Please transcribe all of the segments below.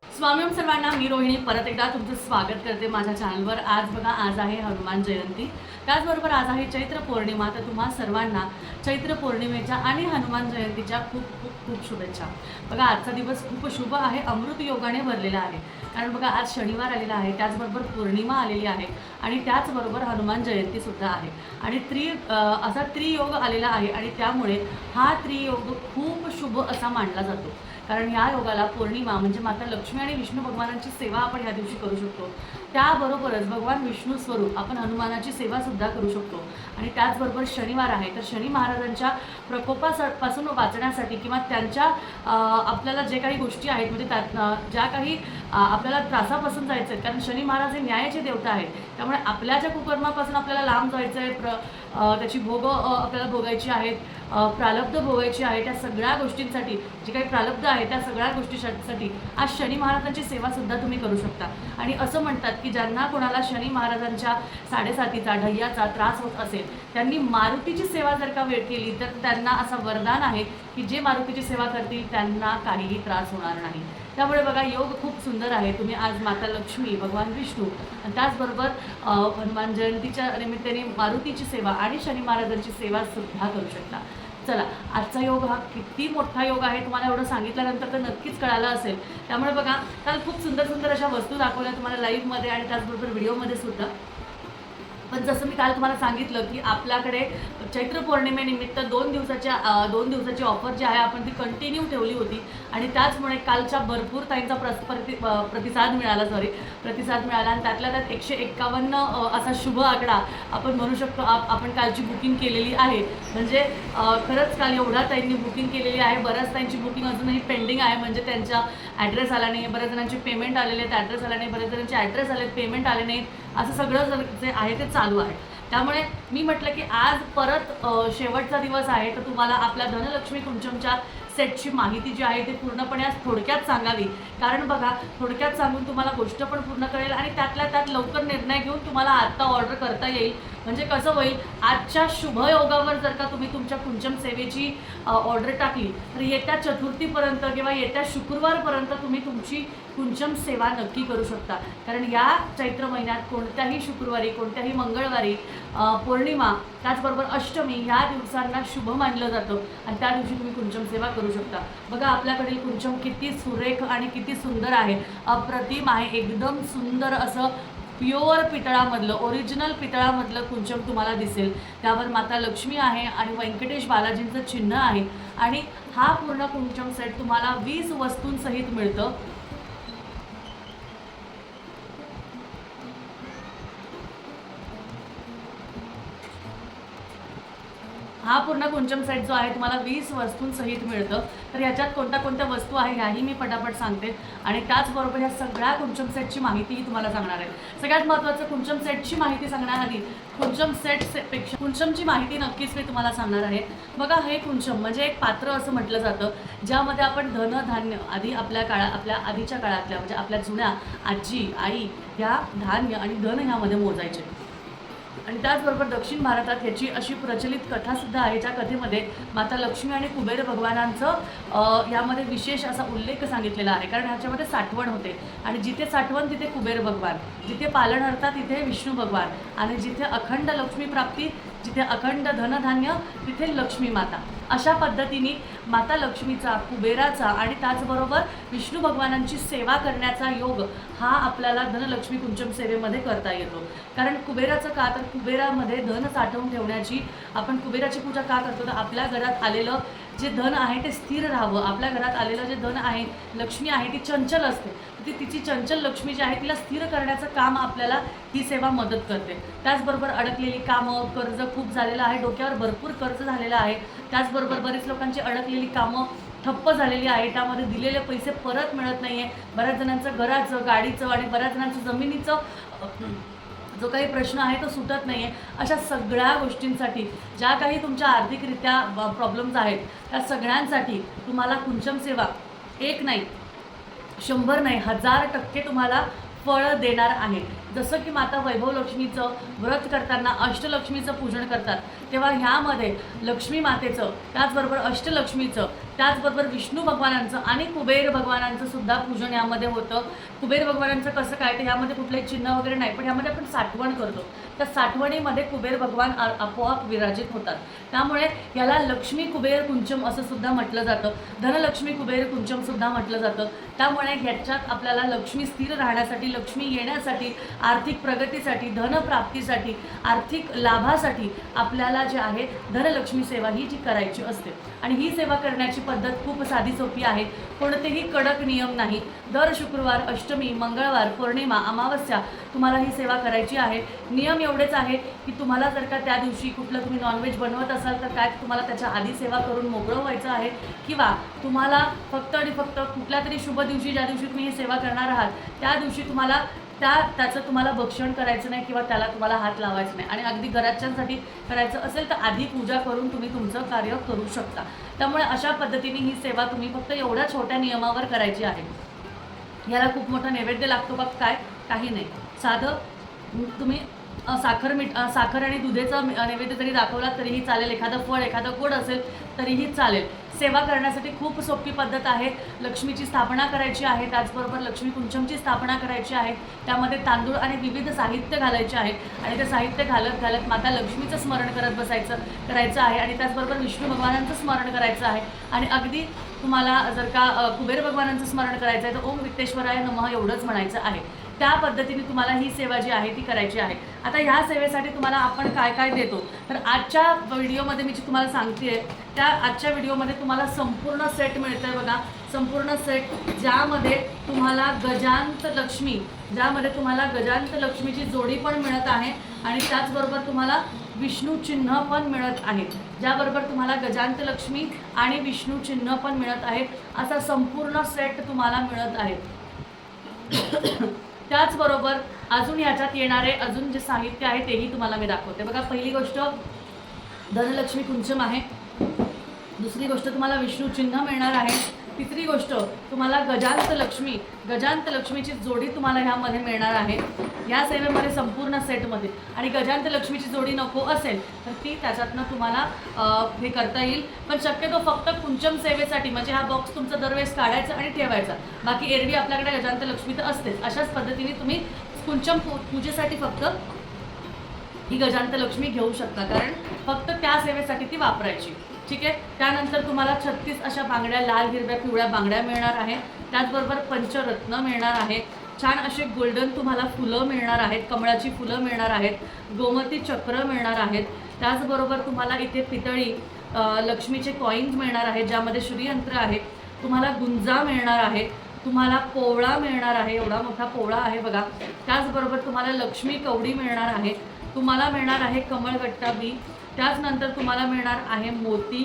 स्वामी सर्वांना, मी रोहिणी परत एकदा तुमचं स्वागत करते माझ्या चॅनलवर। आज बघा, आज आहे हनुमान जयंती, त्याचबरोबर आज आहे चैत्र पौर्णिमा। तर तुम्हा सर्वांना चैत्र पौर्णिमेच्या आणि हनुमान जयंतीच्या खूप खूप खूप शुभेच्छा। बघा, आजचा दिवस खूप शुभ आहे, अमृत योगाने भरलेला आहे। कारण बघा, आज शनिवार आलेला आहे, त्याचबरोबर पौर्णिमा आलेली आहे आणि त्याचबरोबर हनुमान जयंतीसुद्धा आहे आणि असा त्रियोग आलेला आहे आणि त्यामुळे हा त्रियोग खूप शुभ असा मानला जातो। कारण ह्या योगाला पौर्णिमा म्हणजे माता लक्ष्मी आणि विष्णू भगवानांची सेवा आपण ह्या दिवशी करू शकतो। त्याबरोबरच भगवान विष्णू स्वरूप आपण हनुमानाची सेवासुद्धा करू शकतो आणि त्याचबरोबर शनिवार आहे, तर शनी महाराजांच्या प्रकोपापासून वाचण्यासाठी किंवा त्यांच्या आपल्याला जे काही गोष्टी आहेत म्हणजे त्यात ज्या काही आपल्याला त्रासापासून जायचं आहे, कारण शनी महाराज हे न्यायाचे देवता आहेत, त्यामुळे आपल्या ज्या कुकर्मापासून आपल्याला लांब जायचं आहे, त्याची आपल्याला भोगायची आहेत, प्रारब्ध भोगायची आहे, त्या सगळ्या गोष्टींसाठी जे काही प्रारब्ध आहे त्या सगळ्या गोष्टीसाठी आज शनी महाराजांची सेवासुद्धा तुम्ही करू शकता। आणि असं म्हणतात की ज्यांना कोणाला शनी महाराजांच्या साडेसातीचा ढय्याचा त्रास होत असेल त्यांनी मारुतीची सेवा जर का केली तर त्यांना असं वरदान आहे की जे मारुतीची सेवा करतील त्यांना काहीही त्रास होणार नाही। त्यामुळे बघा, योग खूप सुंदर आहे। तुम्ही आज माता लक्ष्मी, भगवान विष्णू आणि त्याचबरोबर हनुमान जयंतीच्या निमित्ताने मारुतीची सेवा आणि शनी महाराजांची सेवासुद्धा करू शकता। चला, आजचा योग हा किती मोठा योग आहे तुम्हाला एवढं सांगितल्यानंतर तर नक्कीच कळालं असेल। त्यामुळे बघा, काल खूप सुंदर सुंदर अशा वस्तू दाखवल्या तुम्हाला लाईव्हमध्ये आणि त्याचबरोबर व्हिडिओमध्ये सुद्धा। पण जसं मी काल तुम्हाला सांगितलं की आपल्याकडे चैत्र पौर्णिमेनिमित्त 2 दिवसाची ऑफर जी आहे आपण ती कंटिन्यू ठेवली होती आणि त्याचमुळे कालच्या भरपूर ताईंचा प्रतिसाद मिळाला आणि त्यातल्या त्यात 151 असा शुभ आकडा आपण म्हणू शकतो आपण कालची बुकिंग केलेली आहे। म्हणजे खरंच काल एवढ्या ताईंनी बुकिंग केलेली आहे। बऱ्याच ताईंची बुकिंग अजूनही पेंडिंग आहे, म्हणजे त्यांचा ॲड्रेस आला नाही, बऱ्याच जणांची पेमेंट आलेले आहेत, ॲड्रेस आला नाही, बऱ्याच जणांचे ॲड्रेस आले, पेमेंट आले नाही, असं सगळं जे आहे ते चालू आहे। त्यामुळे मी म्हटलं की आज परत शेवटचा दिवस आहे, तर तुम्हाला आपल्या धनलक्ष्मी कुंचमच्या सेटची माहिती जी आहे ती पूर्णपणे आज थोडक्यात सांगावी। कारण बघा, थोडक्यात सांगून तुम्हाला गोष्ट पण पूर्ण कळेल आणि त्यातल्या त्यात लवकर निर्णय घेऊन तुम्हाला आत्ता ऑर्डर करता येईल। म्हणजे कसं होईल, आजच्या शुभ योगावर जर का तुम्ही तुमच्या कुंचम सेवेची ऑर्डर टाकली तर येत्या चतुर्थीपर्यंत किंवा येत्या शुक्रवारपर्यंत तुम्ही तुमची कुंचम सेवा नक्की करू शकता। कारण या चैत्र महिन्यात कोणत्याही शुक्रवारी, कोणत्याही मंगळवारी, पौर्णिमा त्याचबरोबर अष्टमी ह्या दिवसांना शुभ मानलं जातं आणि त्या दिवशी तुम्ही कुंचम सेवा करू शकता। बघा, आपल्याकडील कुंचम किती सुरेख आणि किती सुंदर आहे, अप्रतिम आहे, एकदम सुंदर असं प्युअर पितळामधलं, ओरिजिनल पितळामधलं कुंचम तुम्हाला दिसेल। त्यावर माता लक्ष्मी आहे आणि व्यंकटेश बालाजींचं चिन्ह आहे आणि हा पूर्ण कुंचम सेट तुम्हाला 20 वस्तूंसहित मिळतं। हा पूर्ण कुंचम सेट जो आहे तुम्हाला 20 वस्तूंसहित मिळतं। तर ह्याच्यात कोणत्या कोणत्या वस्तू आहे ह्याही मी पटापट सांगते आणि त्याचबरोबर ह्या सगळ्या कुंचम सेटची माहितीही तुम्हाला सांगणार आहे। सगळ्यात महत्त्वाचं, कुंचम सेटची माहिती सांगण्याआधी कुंचम सेटपेक्षा कुंचमची माहिती नक्कीच मी तुम्हाला सांगणार आहे। बघा, हे कुंचम म्हणजे एक पात्र असं म्हटलं जातं ज्यामध्ये आपण धनधान्य आपल्या आधीच्या काळातल्या म्हणजे आपल्या जुन्या आजी आई ह्या धान्य आणि धन ह्यामध्ये मोजायचे। आणि त्याचबरोबर दक्षिण भारतात ह्याची अशी प्रचलित कथासुद्धा आहे, ज्या कथेमध्ये माता लक्ष्मी आणि कुबेर भगवानांचं यामध्ये विशेष असा उल्लेख सांगितलेला आहे। कारण ह्याच्यामध्ये साठवण होते आणि जिथे साठवण तिथे कुबेर भगवान, जिथे पालनहर्ता तिथे विष्णू भगवान आणि जिथे अखंड लक्ष्मी प्राप्ती, जिथे अखंड धनधान्य तिथे लक्ष्मी माता। अशा पद्धतीने माता लक्ष्मीचा, कुबेराचा आणि त्याचबरोबर विष्णू भगवानांची सेवा करण्याचा योग हा आपल्याला धनलक्ष्मी कुंचम सेवेमध्ये करता येतो। कारण कुबेराचं का, तर कुबेरामध्ये धन साठवून ठेवण्याची आपण कुबेराची पूजा का करतो, तर आपल्या घरात आलेलं जे धन आहे ते स्थिर राहावं। आपल्या घरात आलेलं जे धन आहे, लक्ष्मी आहे ती चंचल असते, तिची चंचल लक्ष्मी जी आहे तिला स्थिर करण्याचं काम आपल्याला ही सेवा मदत करते। त्याचबरोबर अडकलेली कामं, कर्ज खूप झालेलं आहे, डोक्यावर भरपूर कर्ज झालेलं आहे, त्याचबरोबर बरीच लोकांची अडकलेली कामं ठप्प झालेली आहे, त्यामध्ये दिलेले पैसे परत मिळत नाही आहे, बऱ्याच जणांचं घराचं, गाडीचं आणि बऱ्याच जणांचं जमिनीचं जो काही प्रश्न आहे तो सुटत नाही आहे। अशा सगळ्या गोष्टींसाठी, ज्या काही तुमच्या आर्थिकरित्या प्रॉब्लेम्स आहेत त्या सगळ्यांसाठी तुम्हाला कुंचम सेवा एक नाही, 100 नाही, 1000% तुम्हाला फळ देणार आहे। जसं की माता वैभव लक्ष्मीचं व्रत करताना अष्टलक्ष्मीचं पूजन करतात, तेव्हा ह्यामध्ये लक्ष्मी मातेचं त्याचबरोबर अष्टलक्ष्मीचं त्याचबरोबर विष्णू भगवानांचं आणि कुबेर भगवानांचं सुद्धा पूजन यामध्ये होतं. कुबेर भगवानांचं कसं काय, तर ह्यामध्ये कुठलंही चिन्ह वगैरे नाही, पण ह्यामध्ये आपण साठवण करतो. त्या साठवणीमध्ये कुबेर भगवान आपोआप विराजित होतात. त्यामुळे याला लक्ष्मी कुबेर कुंचम असं सुद्धा म्हटलं जातं. धनलक्ष्मी कुबेर कुंचम सुद्धा म्हटलं जातं. त्यामुळे ह्याच्यात आपल्याला लक्ष्मी स्थिर राहण्यासाठी, लक्ष्मी येण्यासाठी, आर्थिक प्रगतीसाठी, धनप्राप्तीसाठी, आर्थिक लाभासाठी आपल्याला जे आहे धनलक्ष्मी सेवा ही जी करायची असते. आणि ही सेवा करण्याची पद्धत खूप साधी सोपी आहे. कोणतेही कडक नियम नाही. दर शुक्रवार, अष्टमी, मंगळवार, पौर्णिमा, अमावस्या तुम्हाला ही सेवा करायची आहे. नियम एवढेच आहे की तुम्हाला जर का त्या दिवशी कुठलं तुम्ही नॉनव्हेज बनवत असाल तर काय तुम्हाला त्याच्या आधी सेवा करून मोकळं व्हायचं आहे, किंवा तुम्हाला फक्त आणि फक्त कुठल्या तरी शुभ दिवशी ज्या दिवशी तुम्ही ही सेवा करणार आहात त्या दिवशी तुम्हाला त्याचं तुम्हाला भक्षण करायचं नाही किंवा त्याला तुम्हाला हात लावायचं नाही. आणि अगदी घराच्यांसाठी करायचं असेल तर आधी पूजा करून तुम्ही तुमचं कार्य करू शकता. त्यामुळे अशा पद्धतीने ही सेवा तुम्ही फक्त एवढ्या छोट्या नियमावर करायची आहे. याला खूप मोठा नैवेद्य लागतो का काय, काही नाही. साधं तुम्ही साखर आणि दुधाचा नैवेद्य जरी दाखवला तरीही चालेल, एखादं फळ, एखादं गोड असेल तरीही चालेल. सेवा करण्यासाठी खूप सोपी पद्धत आहे. लक्ष्मीची स्थापना करायची आहे, त्याचबरोबर लक्ष्मी कुंचमची स्थापना करायची आहे. त्यामध्ये तांदूळ आणि विविध साहित्य घालायचे आहे आणि ते साहित्य घालत माता लक्ष्मीचं स्मरण करत करायचं आहे आणि त्याचबरोबर विष्णू भगवानांचं स्मरण करायचं आहे. आणि अगदी तुम्हाला जर का कुबेर भगवानांचं स्मरण करायचं आहे तर ओम विघ्नेश्वराय नमः एवढंच म्हणायचं आहे. त्या पद्धतीने तुम्हाला ही सेवा जी आहे ती करायची आहे. आता ह्या सेवेसाठी तुम्हाला आपण काय काय देतो, तर आजच्या व्हिडिओमध्ये मी जी तुम्हाला सांगते त्या आजच्या व्हिडिओमध्ये तुम्हाला संपूर्ण सेट मिळतं आहे बघा. संपूर्ण सेट ज्यामध्ये तुम्हाला गजांत लक्ष्मीची जोडी पण मिळत आहे आणि त्याचबरोबर तुम्हाला विष्णू चिन्ह पण मिळत आहे. ज्याबरोबर तुम्हाला गजांत लक्ष्मी आणि विष्णू चिन्ह पण मिळत आहे. असा संपूर्ण सेट तुम्हाला मिळत आहे. त्याचबरोबर अजून ह्याच्यात येणारे अजून जे साहित्य आहे तेही तुम्हाला मी दाखवते बघा. पहिली गोष्ट धनलक्ष्मी कुंचम आहे. दुसरी गोष्ट तुम्हाला विष्णू चिन्ह मिळणार आहे. तिसरी गोष्ट तुम्हाला गजांत लक्ष्मीची जोडी तुम्हाला ह्यामध्ये मिळणार आहे या सेवेमध्ये संपूर्ण सेटमध्ये. आणि गजांत लक्ष्मीची जोडी नको असेल तर ती त्याच्यातनं तुम्हाला हे करता येईल. पण शक्यतो फक्त कुंचम सेवेसाठी म्हणजे हा बॉक्स तुमचा दरवेळेस काढायचा आणि ठेवायचा. बाकी एरवी आपल्याकडे गजांत लक्ष्मी तर असतेच. अशाच पद्धतीने तुम्ही कुंचम पूजेसाठी फक्त ही गजांत लक्ष्मी घेऊ शकता, कारण फक्त त्या सेवेसाठी ती वापरायची. ठीक आहे. त्यानंतर तुम्हाला 36 अशा बांगड्या, लाल, हिरव्या, पिवळ्या बांगड्या मिळणार आहे. त्याचबरोबर पंचरत्न मिळणार आहे. छान असे गोल्डन तुम्हाला फुलं मिळणार आहेत, कमळाची फुलं मिळणार आहेत, गोमती चक्र मिळणार आहेत. त्याचबरोबर तुम्हाला इथे पितळी लक्ष्मीचे कॉईन्स मिळणार आहेत ज्यामध्ये श्रीयंत्र आहे. तुम्हाला गुंजा मिळणार आहे. तुम्हाला पोवळा मिळणार आहे, एवढा मोठा पोवळा आहे बघा. त्याचबरोबर तुम्हाला लक्ष्मी कवडी मिळणार आहे. तुम्हाला मिळणार आहे कमळगट्टा बी. त्याचनंतर तुम्हाला मिळणार आहे मोती.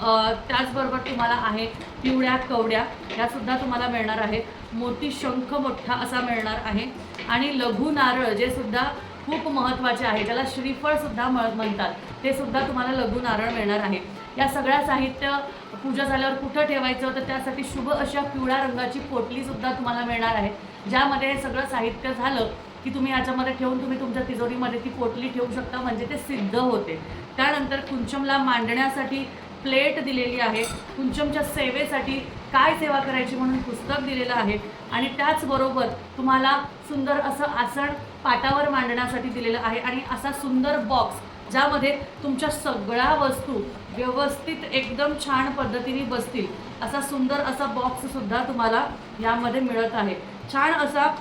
त्याचबरोबर तुम्हाला आहे पिवळ्या कवड्या, ह्यासुद्धा तुम्हाला मिळणार आहे. मोती शंख मोठा असा मिळणार आहे. आणि लघु नारळ जे सुद्धा खूप महत्त्वाचे आहे, ज्याला श्रीफळसुद्धा म्हणतात, ते सुद्धा तुम्हाला लघु नारळ मिळणार आहे. या सगळ्या साहित्य पूजा झाल्यावर कुठं ठेवायचं तर त्यासाठी शुभ अशा पिवळ्या रंगाची पोटलीसुद्धा तुम्हाला मिळणार आहे. ज्यामध्ये हे सगळं साहित्य झालं की तुम्ही याच्यामध्ये ठेवून तुम्ही तुमच्या तिजोरीमध्ये ती पोटली ठेवू शकता, म्हणजे ते सिद्ध होते. त्यानंतर कुंचमला मांडण्यासाठी प्लेट दिलेली आहे. कुंचमच्या सेवेसाठी काय सेवा करायची म्हणून पुस्तक दिलेलं आहे. आणि त्याचबरोबर तुम्हाला सुंदर असं आसन पाटावर मांडण्यासाठी दिलेलं आहे. आणि असा सुंदर बॉक्स ज्यामध्ये तुमच्या सगळ्या वस्तू व्यवस्थित एकदम छान पद्धतीने बसतील असा सुंदर असा बॉक्ससुद्धा तुम्हाला यामध्ये मिळत आहे. छान असा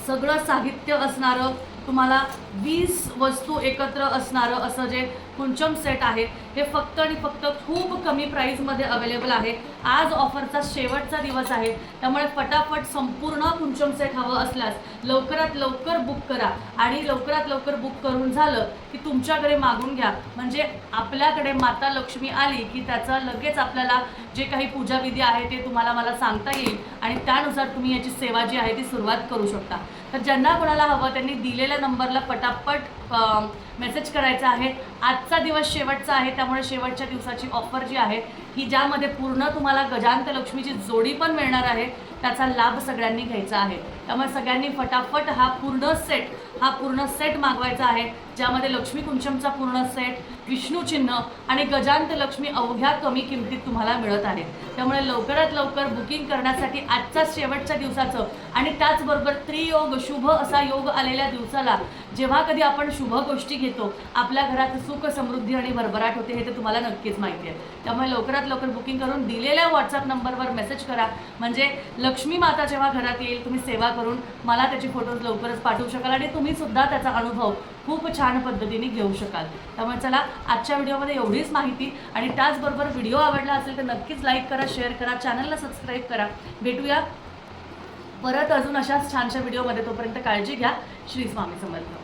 सगळं साहित्य असणारं, तुम्हाला 20 वस्तू एकत्र असणारं असं जे कुंचम सेट आहे हे फक्त आणि फक्त खूप कमी प्राईसमध्ये अवेलेबल आहे. आज ऑफरचा शेवटचा दिवस आहे, त्यामुळे फटाफट संपूर्ण कुंचम सेट हवं असल्यास लवकरात लवकर बुक करा. आणि लवकरात लवकर बुक करून झालं की तुमच्याकडे मागून घ्या, म्हणजे आपल्याकडे माता लक्ष्मी आली की त्याचा लगेच आपल्याला जे काही पूजाविधी आहे ते तुम्हाला मला सांगता येईल आणि त्यानुसार तुम्ही याची सेवा जी आहे ती सुरुवात करू शकता. तर ज्यांना कोणाला हवं त्यांनी दिलेल्या नंबरला पटापट मेसेज करायचा आहे. आजचा दिवस शेवटचा आहे, त्यामुळे शेवटच्या दिवसाची ऑफर जी आहे की ज्यामध्ये पूर्ण तुम्हाला गजांत लक्ष्मीची जोडी पण मिळणार आहे, त्याचा लाभ सगळ्यांनी घ्यायचा आहे. त्यामुळे सगळ्यांनी फटाफट हा पूर्ण सेट मागवायचा आहे, ज्यामध्ये लक्ष्मी कुंचमचा पूर्ण सेट, विष्णू चिन्ह आणि गजांत लक्ष्मी अवघ्या कमी किमतीत तुम्हाला मिळत आहे. त्यामुळे लवकरात लवकर बुकिंग करण्यासाठी आजच्या शेवटच्या दिवसाचं आणि त्याचबरोबर त्रियोग शुभ असा योग आलेल्या दिवसाला जेव्हा कधी आपण शुभ गोष्टी घेतो आपल्या घरात सुख समृद्धी आणि भरभराट होते हे तर तुम्हाला नक्कीच माहिती आहे. त्यामुळे लवकरात लवकर बुकिंग करून दिलेल्या व्हॉट्सअप नंबरवर मेसेज करा, म्हणजे लक्ष्मी माता जेव्हा घरात येईल तुम्ही सेवा करून मला त्याचे फोटोज लवकरच पाठवू शकाल आणि तुम्ही सुद्धा त्याचा अनुभव खूप छान पद्धतीने घेऊ शकाल. त्यामुळे चला आजच्या व्हिडिओमध्ये एवढीच माहिती आणि त्याचबरोबर व्हिडिओ आवडला असेल तर नक्कीच लाईक करा, शेअर करा, चॅनलला सबस्क्राईब करा. भेटूया परत अजून अशाच छानशा व्हिडिओमध्ये. तोपर्यंत काळजी घ्या. श्री स्वामी समर्थ.